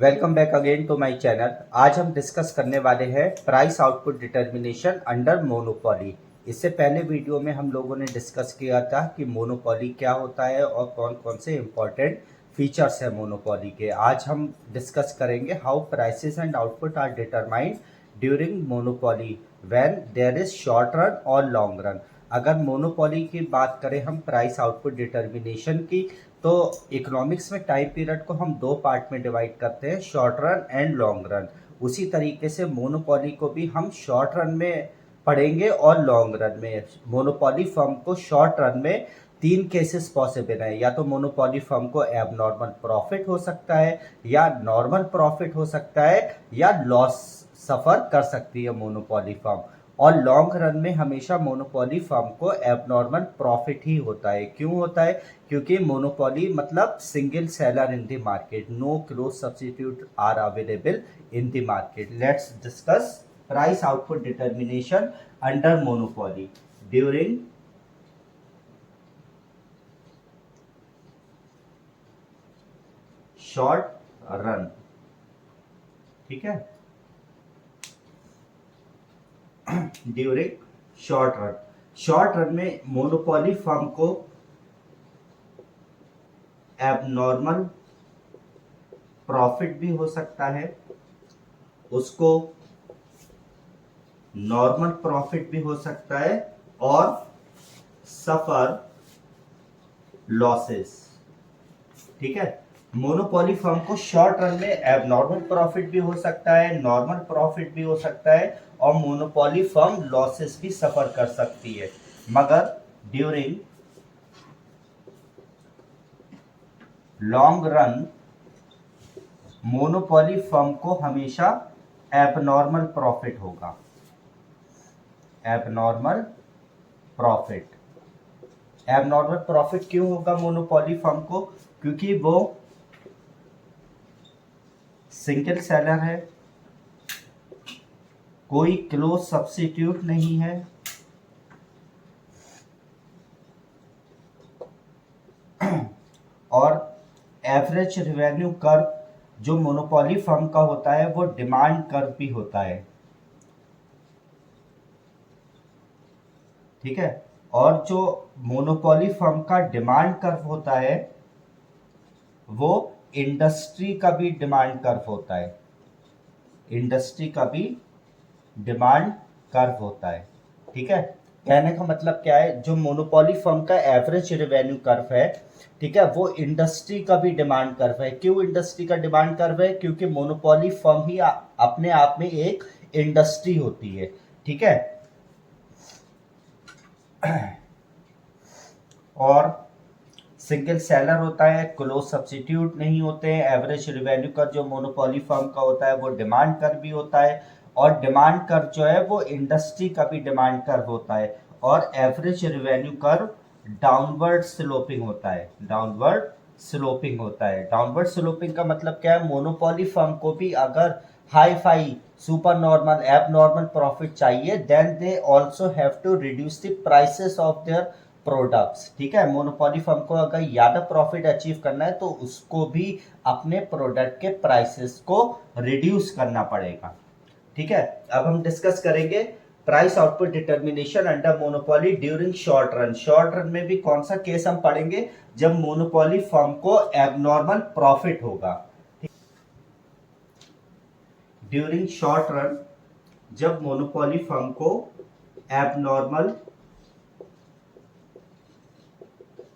Welcome back again to my channel. आज हम discuss करने वाले हैं price output determination under monopoly. इससे पहले वीडियो में हम लोगों ने डिस्कस किया था कि मोनोपोली क्या होता है और कौन कौन से इम्पोर्टेंट फीचर्स हैं मोनोपोली के। आज हम डिस्कस करेंगे how prices and output are determined during monopoly when there is short run और लॉन्ग रन। अगर मोनोपोली की बात करें हम प्राइस आउटपुट डिटर्मिनेशन की, तो इकोनॉमिक्स में टाइम पीरियड को हम दो पार्ट में डिवाइड करते हैं, short run and long run. उसी तरीके से मोनोपोली को भी हम शॉर्ट रन में पढ़ेंगे और लॉन्ग रन में। मोनोपोली फर्म को शॉर्ट रन में तीन केसेस पॉसिबल है, या तो मोनोपोली फर्म को एबनॉर्मल प्रॉफिट हो सकता है, या नॉर्मल प्रॉफिट हो सकता है, या लॉस सफर कर सकती है मोनोपोली फर्म। और लॉन्ग रन में हमेशा मोनोपोली फर्म को एबनॉर्मल प्रॉफिट ही होता है। क्यों होता है? क्योंकि मोनोपोली मतलब single seller in the market, no close substitute are available in the market. Let's discuss price output determination under monopoly during short run. ठीक है, during short run. Short run में मोनोपोली फर्म को abnormal profit भी हो सकता है, उसको normal profit भी हो सकता है, और सफर लॉसेस। ठीक है, मोनोपोली फर्म को शॉर्ट रन में एबनॉर्मल प्रॉफिट भी हो सकता है, नॉर्मल प्रॉफिट भी हो सकता है, और मोनोपोली फर्म लॉसेस भी सफर कर सकती है। मगर during long run monopoly firm को हमेशा एबनॉर्मल प्रॉफिट होगा। एबनॉर्मल प्रॉफिट, एबनॉर्मल प्रॉफिट क्यों होगा मोनोपोली फर्म को? क्योंकि वो सिंगल सेलर है, कोई क्लोज सब्स्टिट्यूट नहीं है, और एवरेज रेवेन्यू कर्व जो मोनोपोली फर्म का होता है वो डिमांड कर्व भी होता है। ठीक है, और जो मोनोपोली फर्म का डिमांड कर्व होता है वो इंडस्ट्री का भी डिमांड कर्व होता है। इंडस्ट्री का भी डिमांड कर्व होता है। ठीक है, कहने का मतलब क्या है, जो मोनोपोली फर्म का एवरेज रेवेन्यू कर्व है, ठीक है, वो इंडस्ट्री का भी डिमांड कर्व है। क्यों इंडस्ट्री का डिमांड कर्व है? क्योंकि मोनोपोली फर्म ही अपने आप में एक इंडस्ट्री होती है। ठीक है, और सिंगल सेलर होता है, क्लोज सब्स्टिट्यूट नहीं होते हैं। एवरेज रेवेन्यू कर्व जो मोनोपोली फर्म का होता है वो डिमांड कर्व भी होता है, और डिमांड कर्व जो है वो इंडस्ट्री का भी डिमांड कर्व होता है। और average revenue curve downward sloping होता है। डाउनवर्ड स्लोपिंग होता है। डाउनवर्ड स्लोपिंग का मतलब क्या है? मोनोपोली फर्म को भी अगर hi fi super normal abnormal profit चाहिए, then they also have to reduce the prices of their products. ठीक है, मोनोपोली फर्म को अगर ज्यादा प्रॉफिट अचीव करना है तो उसको भी अपने प्रोडक्ट के प्राइसेस को रिड्यूस करना पड़ेगा। ठीक है, अब हम डिस्कस करेंगे price output determination under monopoly during short run. Short run में भी कौन सा केस हम पढ़ेंगे? जब मोनोपोली फर्म को एबनॉर्मल प्रॉफिट होगा। ड्यूरिंग शॉर्ट रन जब मोनोपोली फर्म को एबनॉर्मल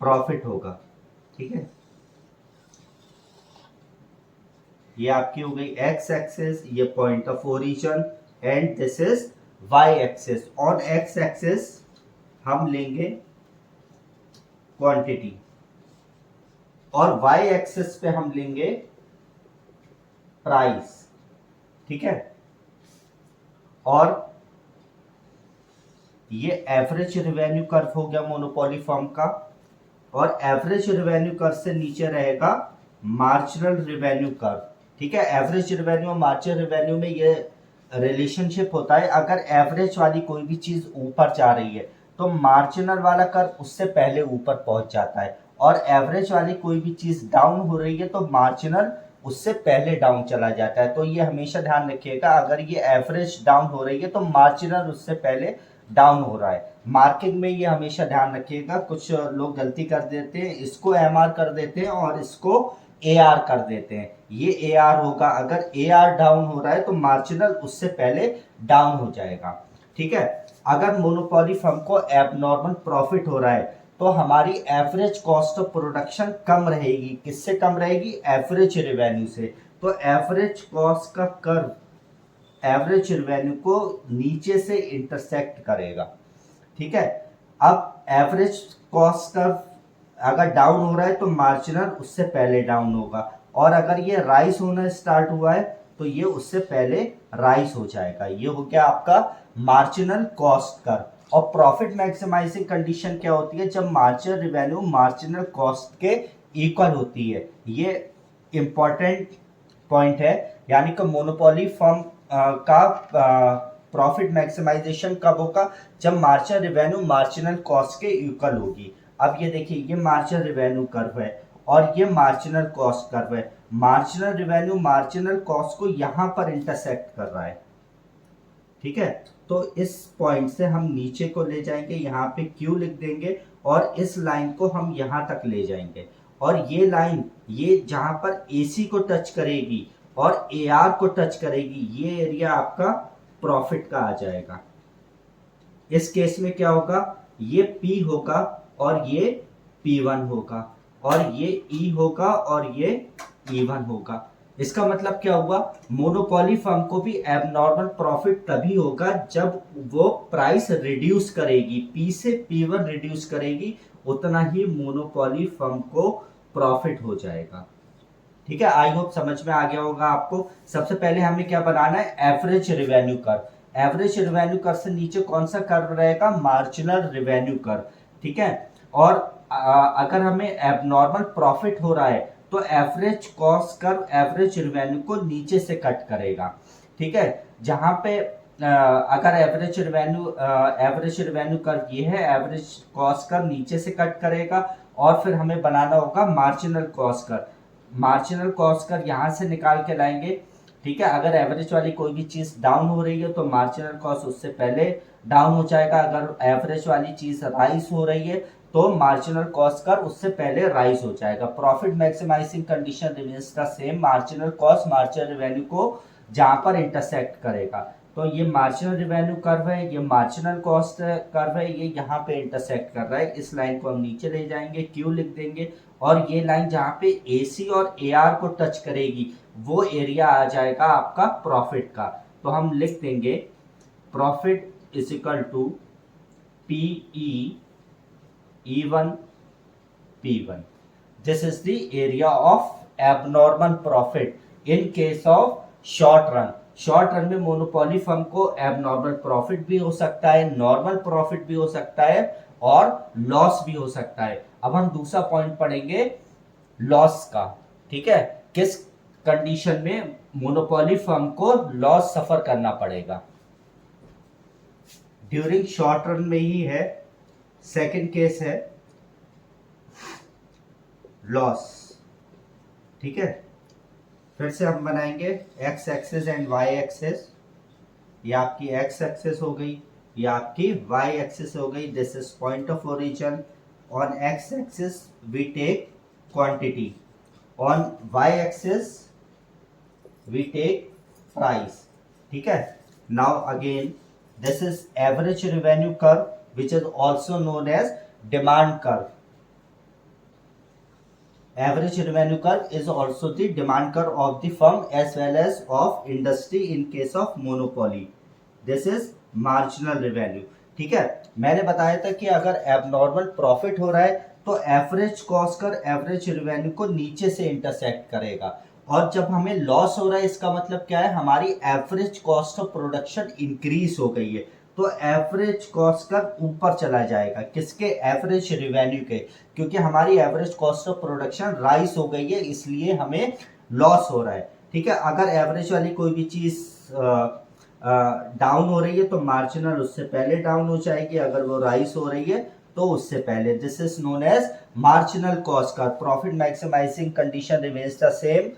प्रॉफिट होगा। ठीक है, ये आपकी हो गई एक्स एक्सिस, ये point of origin, and this is Y axis. On X axis हम लेंगे क्वांटिटी, और वाई एक्सिस पे हम लेंगे प्राइस। ठीक है, और ये एवरेज रेवेन्यू कर्व हो गया मोनोपोली फर्म का, और एवरेज रेवेन्यू कर्व से नीचे रहेगा मार्जिनल रेवेन्यू कर्व। ठीक है, एवरेज रेवेन्यू और मार्जिनल रेवेन्यू में ये रिलेशनशिप होता है। अगर एवरेज वाली कोई भी चीज ऊपर जा रही है तो मार्जिनल वाला कर्व उससे पहले ऊपर पहुंच जाता है, और एवरेज वाली कोई भी चीज डाउन हो रही है तो मार्जिनल उससे पहले डाउन चला जाता है। तो ये हमेशा ध्यान रखिएगा, अगर ये एवरेज डाउन हो रही है तो मार्जिनल उससे पहले डाउन हो रहा है। मार्किंग में ये हमेशा ध्यान रखिएगा, कुछ लोग गलती कर देते हैं, इसको एमआर कर देते हैं और इसको एआर कर देते हैं। ये एआर होगा, अगर एआर डाउन हो रहा है तो मार्जिनल उससे पहले डाउन हो जाएगा। ठीक है, अगर मोनोपोली फर्म को एबनॉर्मल प्रॉफिट हो रहा है तो हमारी एवरेज कॉस्ट ऑफ प्रोडक्शन कम रहेगी। किससे कम रहेगी? एवरेज रेवेन्यू से। तो एवरेज कॉस्ट का कर्व एवरेज रेवेन्यू को नीचे से इंटरसेक्ट करेगा। ठीक है, अब एवरेज कॉस्ट कर्व अगर डाउन हो रहा है तो मार्जिनल उससे पहले डाउन होगा, और अगर ये राइज होना स्टार्ट हुआ है तो ये उससे पहले राइज हो जाएगा। ये हो गया आपका मार्जिनल कॉस्ट कर्व। और प्रॉफिट मैक्सिमाइजिंग कंडीशन क्या होती है? जब मार्जिनल रेवेन्यू मार्जिनल कॉस्ट के इक्वल होती है। ये इंपॉर्टेंट पॉइंट है, यानी कि मोनोपोली फर्म का प्रॉफिट मैक्सिमाइजेशन कब होगा? जब मार्जिनल रेवेन्यू मार्जिनल कॉस्ट के इक्वल होगी। अब ये देखिए, ये मार्जिनल रेवेन्यू कर्व है और ये मार्जिनल कॉस्ट कर्व है। मार्जिनल रेवेन्यू मार्जिनल कॉस्ट को यहां पर इंटरसेक्ट कर रहा है। ठीक है, तो इस पॉइंट से हम नीचे को ले जाएंगे, यहाँ पे Q लिख देंगे और इस लाइन को हम यहां तक ले जाएंगे, और ये लाइन ये जहां पर AC को टच करेगी और AR को टच करेगी, ये एरिया आपका प्रॉफिट का आ जाएगा। इस केस में क्या होगा? ये P होगा और ये P1 होगा, और ये E होगा और ये E1 होगा। इसका मतलब क्या हुआ? मोनोपोली फर्म को भी एबनॉर्मल प्रॉफिट तभी होगा जब वो प्राइस रिड्यूस करेगी, P से P1 रिड्यूस करेगी, उतना ही मोनोपोली फर्म को प्रॉफिट हो जाएगा। ठीक है, आई होप समझ में आ गया होगा आपको। सबसे पहले हमें क्या बनाना है? Average revenue curve. Average revenue curve से नीचे कौन सा कर्व रहेगा? Marginal revenue curve. ठीक है, और अगर हमें एबनॉर्मल प्रॉफिट हो रहा है तो average cost curve average revenue को नीचे से कट करेगा। ठीक है, जहां पे अगर एवरेज रेवेन्यू कर्व ये है, एवरेज कॉस्ट कर्व नीचे से कट करेगा, और फिर हमें बनाना होगा marginal cost curve. Marginal cost curve यहां से निकाल के लाएंगे। ठीक है, अगर एवरेज वाली कोई भी चीज डाउन हो रही है तो मार्जिनल कॉस्ट उससे पहले डाउन हो जाएगा। अगर एवरेज वाली चीज राइज हो रही है तो मार्जिनल कॉस्ट कर्व उससे पहले राइज हो जाएगा। Profit maximising condition remains the same. Marginal cost marginal revenue को जहां पर इंटरसेक्ट करेगा, तो ये मार्जिनल रेवेन्यू कर्व है, ये मार्जिनल कॉस्ट कर्व है, ये यहाँ पे इंटरसेक्ट कर रहा है। इस लाइन को हम नीचे ले जाएंगे, Q लिख देंगे, और ये लाइन जहाँ पे AC और AR को टच करेगी वो एरिया आ जाएगा आपका प्रॉफिट का। तो हम लिख देंगे profit is equal to PE E1 P1। This is the area of abnormal profit in case of short run। Short run में मोनोपोली फर्म को एबनॉर्मल प्रॉफिट भी हो सकता है, नॉर्मल प्रॉफिट भी हो सकता है, और लॉस भी हो सकता है। अब हम दूसरा पॉइंट पढ़ेंगे लॉस का। ठीक है, किस कंडीशन में मोनोपोली फर्म को लॉस सफर करना पड़ेगा? ड्यूरिंग शॉर्ट रन में ही है। सेकंड केस है लॉस। ठीक है, फिर से हम बनाएंगे X axis and Y axis. ये आपकी एक्स एक्सिस हो गई, ये आपकी वाई एक्सिस हो गई। This is point of origin. On X axis we take quantity, on Y axis we take price. ठीक है, now again this is average revenue curve which is also known as demand curve। Average revenue curve is also the demand curve of the firm as well as of industry in case of monopoly। This is marginal revenue। ठीक है, मैंने बताया था कि अगर abnormal profit हो रहा है तो average cost curve average revenue को नीचे से इंटरसेक्ट करेगा, और जब हमें लॉस हो रहा है इसका मतलब क्या है? हमारी average cost of production increase हो गई है, तो एवरेज कॉस्ट कर्व ऊपर चला जाएगा। किसके? एवरेज रेवेन्यू के, क्योंकि हमारी average cost of production rise हो गई है, इसलिए हमें लॉस हो रहा है। ठीक है, अगर एवरेज वाली कोई भी चीज डाउन हो रही है तो मार्जिनल उससे पहले डाउन हो जाएगी, अगर वो राइज हो रही है तो उससे पहले। This is known as marginal cost curve. Profit maximising condition remains the same.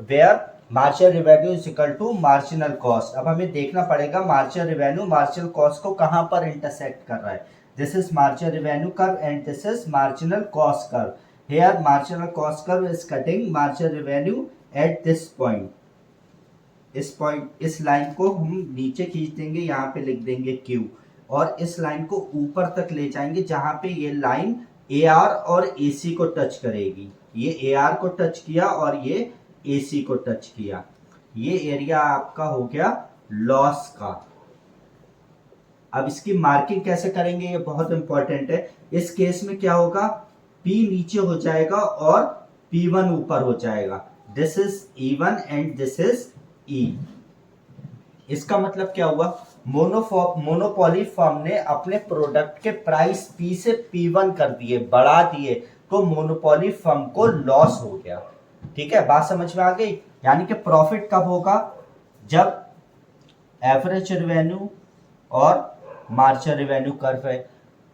Where marginal revenue is equal to marginal cost. अब हमें देखना पड़ेगा मार्जिनल रेवेन्यू मार्जिनल कॉस्ट को कहाँ पर इंटरसेक्ट कर रहा है। This is marginal revenue curve and this is marginal cost curve. Here marginal cost curve is cutting marginal revenue at this point. इस लाइन को हम नीचे खींच देंगे, यहाँ पे लिख देंगे Q, और इस लाइन को ऊपर तक ले जाएंगे जहां पे ये लाइन AR और AC को टच करेगी। ये AR को टच किया और ये AC को टच किया। ये एरिया आपका हो गया लॉस का। अब इसकी मार्किंग कैसे करेंगे, ये बहुत इंपॉर्टेंट है। इस केस में क्या होगा, P नीचे हो जाएगा और P1 ऊपर हो जाएगा। This is E1 and this is E। इसका मतलब क्या हुआ, मोनोपोली फर्म ने अपने प्रोडक्ट के प्राइस P से P1 कर दिए, बढ़ा दिए, तो मोनोपोली फर्म को लॉस हो गया। ठीक है, बात समझ में आ गई। यानी कि प्रॉफिट कब होगा, जब एवरेज रेवेन्यू और मार्जिनल रेवेन्यू कर्व है।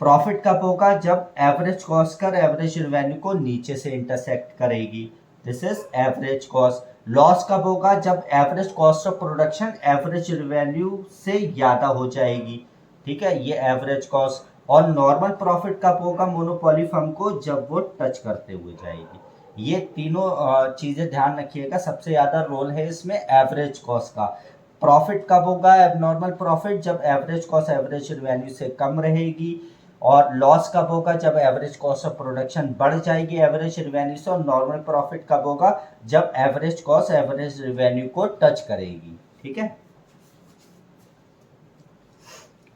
प्रॉफिट कब होगा, जब average cost curve average revenue को नीचे से इंटरसेक्ट करेगी। This is average cost. Loss कब होगा, जब average cost of production average revenue से ज्यादा हो जाएगी। ठीक है, ये एवरेज कॉस्ट। और नॉर्मल प्रॉफिट कब होगा मोनोपोली फर्म को, जब वो टच करते हुए जाएगी। ये तीनों चीजें ध्यान रखिएगा। सबसे ज्यादा रोल है इसमें एवरेज कॉस्ट का। प्रॉफिट कब होगा, एबनॉर्मल प्रॉफिट, जब एवरेज कॉस्ट एवरेज रेवेन्यू से कम रहेगी। और लॉस कब होगा, जब एवरेज कॉस्ट ऑफ प्रोडक्शन बढ़ जाएगी एवरेज रेवेन्यू से। और नॉर्मल प्रॉफिट कब होगा, जब एवरेज कॉस्ट एवरेज रेवेन्यू को टच करेगी। ठीक है,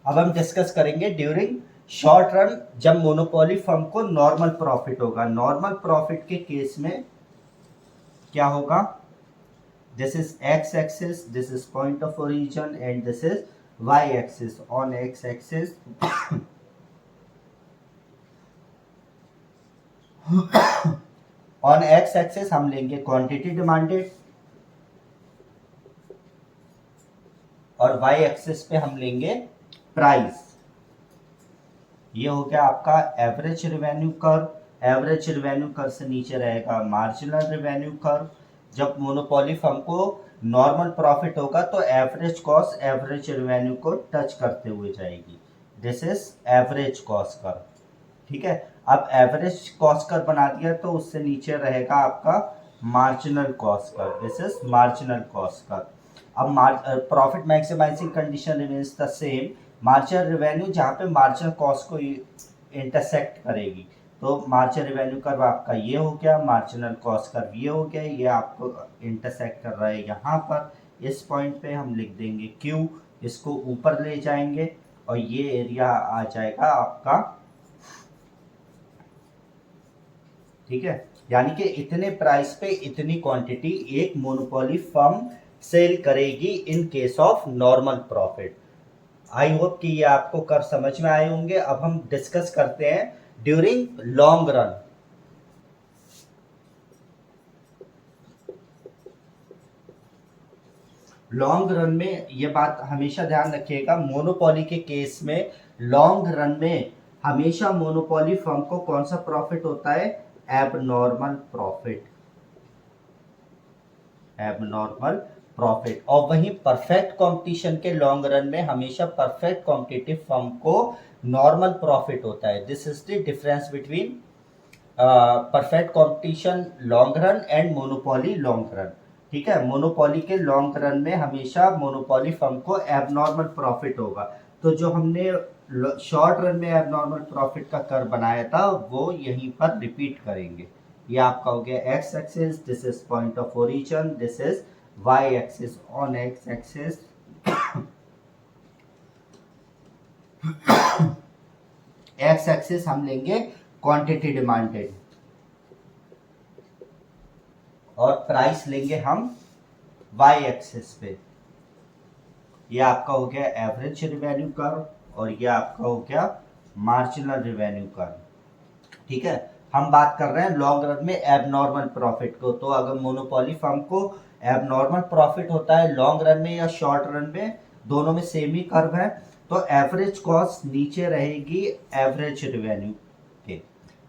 अब हम डिस्कस करेंगे ड्यूरिंग शॉर्ट रन, जब मोनोपोली फर्म को नॉर्मल प्रॉफिट होगा। नॉर्मल प्रॉफिट के केस में क्या होगा, this is x axis, this is point of origin and this is y axis. On x axis on x axis हम लेंगे क्वांटिटी डिमांडेड और y एक्सिस पे हम लेंगे प्राइस। ये हो गया आपका average revenue curve. Average revenue curve से नीचे रहेगा मार्जिनल रेवेन्यू कर्व। जब मोनोपोली फर्म को नॉर्मल प्रॉफिट होगा तो एवरेज कॉस्ट एवरेज रेवेन्यू को टच करते हुए जाएगी। This is average cost curve. ठीक है, अब एवरेज कॉस्ट कर्व बना दिया तो उससे नीचे रहेगा आपका marginal cost curve. This is marginal cost curve. अब profit maximising condition remains the same. Marginal revenue जहाँ पे मार्जिनल कॉस्ट को इंटरसेक्ट करेगी, तो मार्जिनल रेवेन्यू कर्व आपका ये हो गया, मार्जिनल कॉस्ट कर्व ये हो गया। ये आपको इंटरसेक्ट कर रहा है यहाँ पर। इस पॉइंट पे हम लिख देंगे Q, इसको ऊपर ले जाएंगे और ये एरिया आ जाएगा आपका। ठीक है, यानी कि इतने प्राइस पे इतनी क्वांटिटी एक मोनोपोली फर्म सेल करेगी in case of normal profit. I hope कि ये आपको कर समझ में आए होंगे। अब हम डिस्कस करते हैं during long run. Long run में ये बात हमेशा ध्यान रखिएगा, मोनोपोली के केस में लॉन्ग रन में हमेशा मोनोपोली फर्म को कौन सा प्रॉफिट होता है, एबनॉर्मल प्रॉफिट। Abnormal profit. और वहीं परफेक्ट कंपटीशन के लॉन्ग रन में हमेशा परफेक्ट कॉम्पिटिटिव फर्म को नॉर्मल प्रॉफिट होता है। This is the difference between perfect competition long run and monopoly long run. ठीक है, मोनोपोली के लॉन्ग रन में हमेशा मोनोपोली फर्म को एबनॉर्मल प्रॉफिट होगा। तो जो हमने शॉर्ट रन में एबनॉर्मल प्रॉफिट का कर्व बनाया था वो यहीं पर रिपीट करेंगे। ये आपका हो गया x axis, this is point of origin, this is y axis। on x axis x axis हम लेंगे क्वांटिटी डिमांडेड और प्राइस लेंगे हम y एक्सिस पे। ये आपका हो गया एवरेज रेवेन्यू कर्व और ये आपका हो गया मार्जिनल रेवेन्यू कर्व। ठीक है, हम बात कर रहे हैं लॉन्ग रन में एबनॉर्मल प्रॉफिट को। तो अगर मोनोपोली फर्म को एबनॉर्मल प्रॉफिट होता है लॉन्ग रन में या शॉर्ट रन में, दोनों में सेम ही कर्व है, तो एवरेज कॉस्ट नीचे रहेगी एवरेज रेवेन्यू के।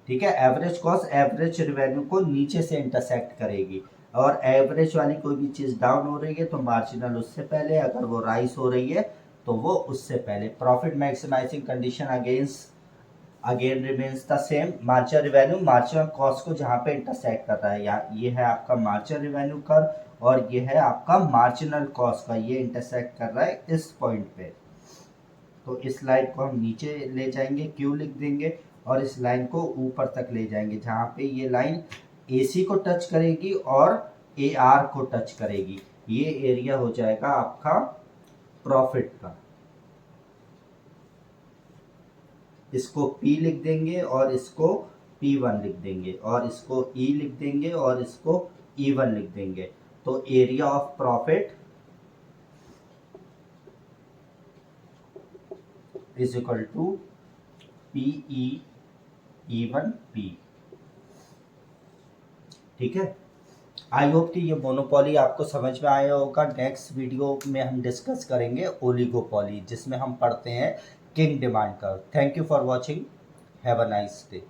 ठीक है, एवरेज कॉस्ट एवरेज रेवेन्यू को नीचे से इंटरसेक्ट करेगी। और एवरेज वाली कोई भी चीज़ डाउन हो रही है तो मार्जिनल उससे पहले, अगर वो राइज हो रही है तो वो उससे पहले। Profit maximising condition again remains the same. Marginal revenue marginal cost को जहाँ पे इंटरसेक्ट कर रहा है, या ये है आपका मार्जिनल रेवेन्यू कर्व और ये है आपका मार्जिनल कॉस्ट का, ये इंटरसेक्ट कर रहा है इस पॉइंट पे। तो इस लाइन को हम नीचे ले जाएंगे, क्यू लिख देंगे, और इस लाइन को ऊपर तक ले जाएंगे जहाँ पे ये लाइन AC को टच करेगी और AR को टच करेगी। ये एरिया हो जाएगा आपका प्रॉफिट का। इसको P लिख देंगे और इसको P1 लिख देंगे और इसको E लिख देंगे और इसको E1 लिख देंगे। तो area of profit is equal to PE E1 P। ठीक है, आई होप कि ये मोनोपोली आपको समझ में आया होगा। नेक्स्ट वीडियो में हम डिस्कस करेंगे ओलिगोपोली, जिसमें हम पढ़ते हैं king demand curve. Thank you for watching, have a nice day.